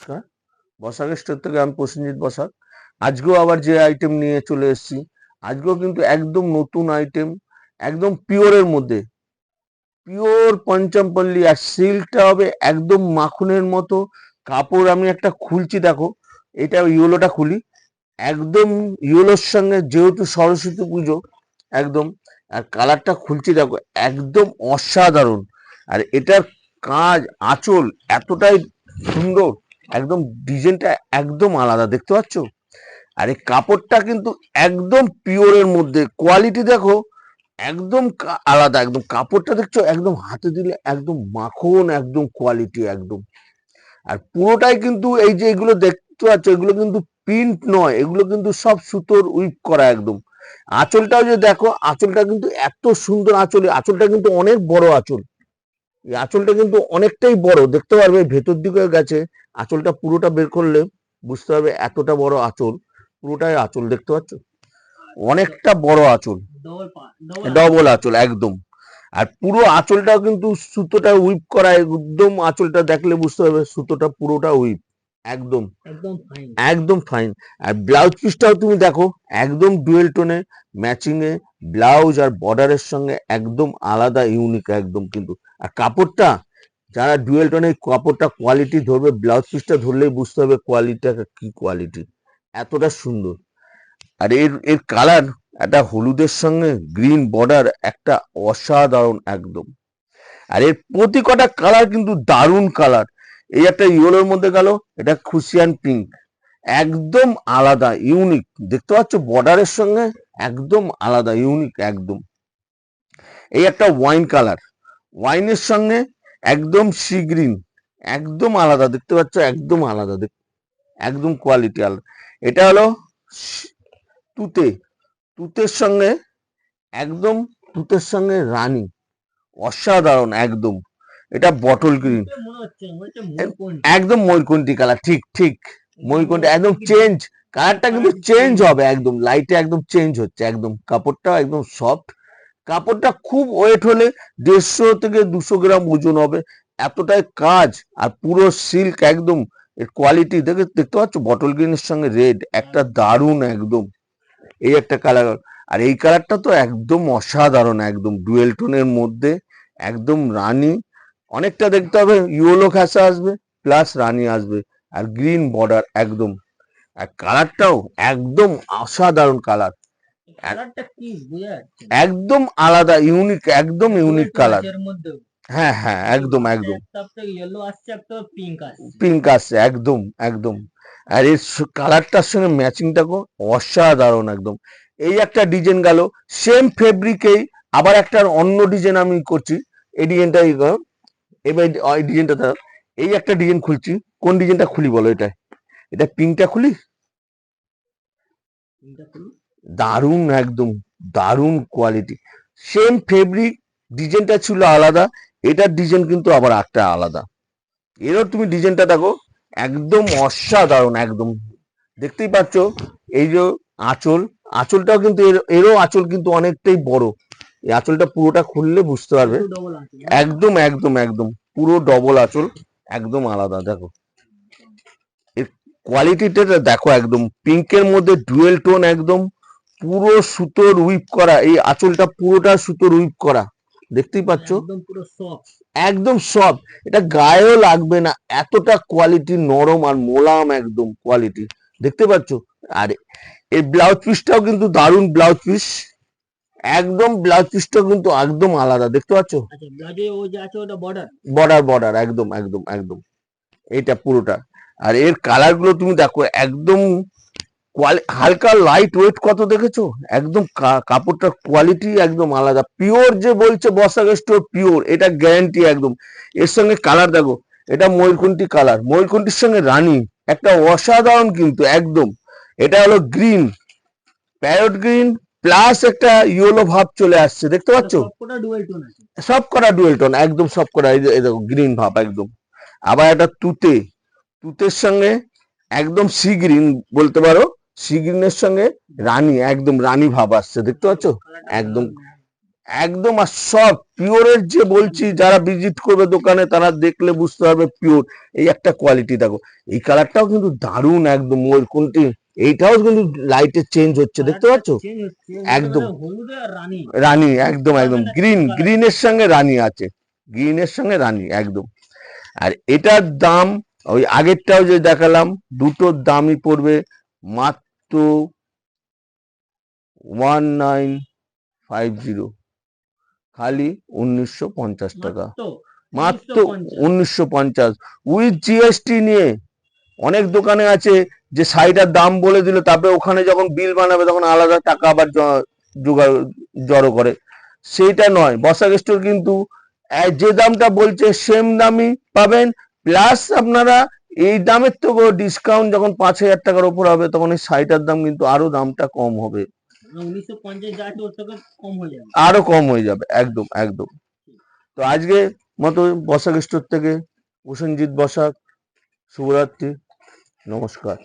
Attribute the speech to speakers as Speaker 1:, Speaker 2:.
Speaker 1: নমস্কার। বসাক স্টোর থেকে আমি প্রসেনজিৎ বসাক। আজকেও আবার যে আইটেম নিয়ে চলে এসেছি, আজকেও কিন্তু একদম নতুন আইটেম, একদম পিওরের মধ্যে, পিওর পঞ্চমপল্লী। আর সিল্কটা হবে একদম মাখনের মতো কাপড়। আমি একটা খুলছি, দেখো, এটা ইয়েলোটা খুলি, একদম ইয়েলোর সঙ্গে, যেহেতু সরস্বতী পুজো একদম, আর কালারটা খুলছি দেখো, একদম অসাধারণ। আর এটার কাজ, আঁচল এতটাই সুন্দর, একদম ডিজাইনটা একদম আলাদা, দেখতে পাচ্ছ? আর এই কাপড়টা কিন্তু একদম পিওরের মধ্যে, কোয়ালিটি দেখো একদম আলাদা, একদম কাপড়টা দেখছো, একদম হাতে দিলে একদম মাখন, একদম কোয়ালিটি একদম। আর পুরোটাই কিন্তু এই যে এগুলো দেখতে পাচ্ছ, এগুলো কিন্তু প্রিন্ট নয়, এগুলো কিন্তু সব সুতোর উইপ করা একদম। আঁচলটাও যে দেখো, আঁচলটা কিন্তু এত সুন্দর আঁচল, আঁচলটা কিন্তু অনেক বড় আঁচল। এই আঁচলটা কিন্তু অনেকটাই বড়, দেখতে পারবে ভেতর দিকে গেছে। আঁচলটা পুরোটা বের করলে বুঝতে পারবে এতটা বড় আঁচল, পুরোটাই আঁচল, দেখতে পাচ্ছ? অনেকটা বড় আঁচল, ডবল আঁচল একদম। আর পুরো আঁচলটাও কিন্তু সুতোটা উইপ করা, একদম আঁচলটা দেখলে বুঝতে পারবে সুতোটা পুরোটা উইপ একদম, একদম ফাইন। আর ব্লাউজ পিসটাও তুমি দেখো, একদম ডুয়েল টোনে ম্যাচিং এ ব্লাউজ আর বর্ডারের সঙ্গে একদম আলাদা, ইউনিক একদম কিন্তু। আর কাপড়টা, যারা ডুয়েল টোনে কাপড়টা কোয়ালিটি ধরবে, ব্লাউজ পিসটা ধরলেই বুঝতে হবে কোয়ালিটিটা কি কোয়ালিটি, এতটা সুন্দর। আর এর এর কালার, একটা হলুদের সঙ্গে গ্রিন বর্ডার, একটা অসাধারণ একদম। আর এর প্রতি কটা কালার কিন্তু দারুণ কালার। এই একটা ইয়েলোর মধ্যে গেল, এটা খুশিয়ান পিঙ্ক, একদম আলাদা, ইউনিক, দেখতে পাচ্ছ বর্ডারের সঙ্গে একদম আলাদা, ইউনিক একদম। এই একটা ওয়াইন কালার, ওয়াইনের সঙ্গে একদম সি গ্রিন, একদম আলাদা, দেখতে পাচ্ছ একদম আলাদা, একদম কোয়ালিটি আলাদা। এটা হলো তুতে, তুতের সঙ্গে একদম, তুতের সঙ্গে রানী, অসাধারণ একদম। এটা বটল গ্রিন, একদম ময়ূরকণ্ঠী কালার, ঠিক ঠিক ময়ূরকণ্ঠী, একদম চেঞ্জ, কালারটা কিন্তু চেঞ্জ হবে একদম, লাইটে একদম চেঞ্জ হচ্ছে একদম। কাপড়টা একদম সফট, কাপড়টা খুব ওয়েট হলে 150 থেকে 200 গ্রাম ওজন হবে, এতটাই কাজ। আর পুরো সিল্ক একদম, এর কোয়ালিটি দেখতে পাচ্ছ, বটল গ্রিনের সঙ্গে রেড, একটা দারুণ একদম। এই একটা কালার, আর এই কালারটা তো একদম অসাধারণ, একদম ডুয়েল টোনের মধ্যে, একদম রানী, অনেকটা দেখতে হবে ইয়েলো ঘাসা আসবে, প্লাস রানী আসবে, আর গ্রিন বর্ডার একদম। আর কালারটাও একদম অসাধারণ কালার, একদম আলাদা, ইউনিক, একদম ইউনিক কালার। হ্যাঁ হ্যাঁ, একদম একদম পিঙ্ক আসছে একদম একদম। আর এর কালারটার সঙ্গে ম্যাচিংটা অসাধারণ একদম। এই একটা ডিজাইন গেল, সেম ফেব্রিকেই আবার একটা অন্য ডিজাইন আমি করছি। এই ডিজাইনটা এবার এই ডিজাইনটা, এই একটা ডিজাইন খুলছি। কোন ডিজাইনটা খুলি বলো? এটা, এটা পিঙ্কটা খুলি, দারুণ একদম, দারুণ কোয়ালিটি, সেম ফেব্রিক, ডিজাইনটা ছিল আলাদা, এটার ডিজাইন কিন্তু আবার একটা আলাদা। এরও তুমি ডিজাইনটা দেখো, একদম অসাধারণ একদম, দেখতেই পাচ্ছ। এই যে আঁচল, আঁচলটাও কিন্তু এরও আঁচল কিন্তু অনেকটাই বড়। এই আঁচলটা পুরোটা খুললে বুঝতে পারবে, একদম একদম একদম পুরো ডবল আঁচল, একদম আলাদা। দেখো এর কোয়ালিটিটা দেখো, একদম পিঙ্কের মধ্যে ডুয়েল টোন, একদম পুরো সুতোর উইপ করা, এই আঁচলটা পুরোটা সুতোর উইপ করা, দেখতেই পাচ্ছ, একদম সফট, এটা গায়েও লাগবে না, এতটা কোয়ালিটি নরম আর মোলাম একদম কোয়ালিটি, দেখতে পাচ্ছ। আর এই ব্লাউজ পিসটাও কিন্তু দারুণ ব্লাউজ পিস, একদম ব্লাউজ পিসটাও কিন্তু একদম আলাদা, দেখতে পাচ্ছ, বর্ডার বর্ডার একদম একদম একদম, এটা পুরোটা। আর এর কালার গুলো তুমি দেখো, একদম হালকা লাইট ওয়েট, কত দেখেছো, একদম কাপড়টার কোয়ালিটি একদম আলাদা, পিওর যে বলছে বসাক স্টোর পিওর, এটা গ্যারান্টি একদম। এর সঙ্গে কালার দেখো, এটা ময়ূরকণ্ঠী কালার, ময়ূরকণ্ঠীর সঙ্গে রানী, একটা অসাধারণ কিন্তু একদম। এটা হলো গ্রিন, প্যারট গ্রিন, প্লাস একটা ইয়েলো ভাব চলে আসছে, দেখতে পাচ্ছ, সব কটা ডুয়েল টোন একদম, সব কটা এই দেখো গ্রিন ভাব একদম। আবার একটা তুতে, তুতের সঙ্গে একদম সি গ্রিন বলতে পারো, সি গ্রিনের সঙ্গে রানী, একদম রানী ভাব আসছে, দেখতে পাচ্ছ একদম, একদম। আর সব পিওরের যে বলছি, যারা ভিজিট করবে দোকানে তারা দেখলে বুঝতে পারবে পিওর। এই একটা কোয়ালিটি দেখো, এই কালারটাও কিন্তু দারুণ একদম। ওই কোনটি, এইটাও কিন্তু লাইটে চেঞ্জ হচ্ছে, দেখতে পাচ্ছ? একদম রানী, একদম একদম গ্রিনের সঙ্গে রানী আছে, গ্রিনের সঙ্গে রানী একদম। আর এটার দাম ওই আগেরটাও যে দেখালাম, দুটোর দামই পড়বে মাত্র 1950, খালি 1950 টাকা, মাত্র 1950 উইথ জিএসটি নিয়ে। অনেক দোকানে আছে যে শাড়িটার দাম বলে দিল, তারপরে ওখানে যখন বিল বানাবে তখন আলাদা টাকা আবার জড়ো করে। সেইটা নয়, বসাক স্টোর কিন্তু যে দামটা বলছে সেম দামই পাবেন, প্লাস আপনারা এই দামের থেকেও ডিসকাউন্ট যখন 5,000 টাকার উপর হবে তখন এই শাড়িটার দাম কিন্তু আরো দামটা কম হবে, 1950 যা আছে ওর থেকে কম হয়ে যাবে, আরো কম হয়ে যাবে, একদম একদম। তো আজকে মতো বসাক স্টোর থেকে প্রসেনজিৎ বসাক, শুভরাত্রি, নমস্কার।